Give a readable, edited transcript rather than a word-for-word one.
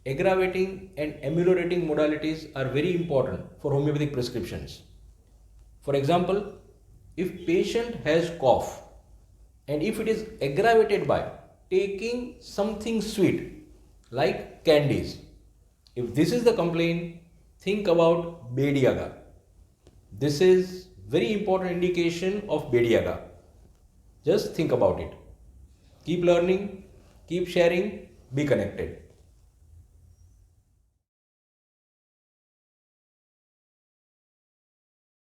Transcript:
aggravating and ameliorating modalities are very important for homeopathic prescriptions. For example, if patient has cough and if it is aggravated by taking something sweet like candies, if this is the complaint, think about Bediaga. This is very important indication of Bediaga. Just think about it. Keep learning, keep sharing, be connected.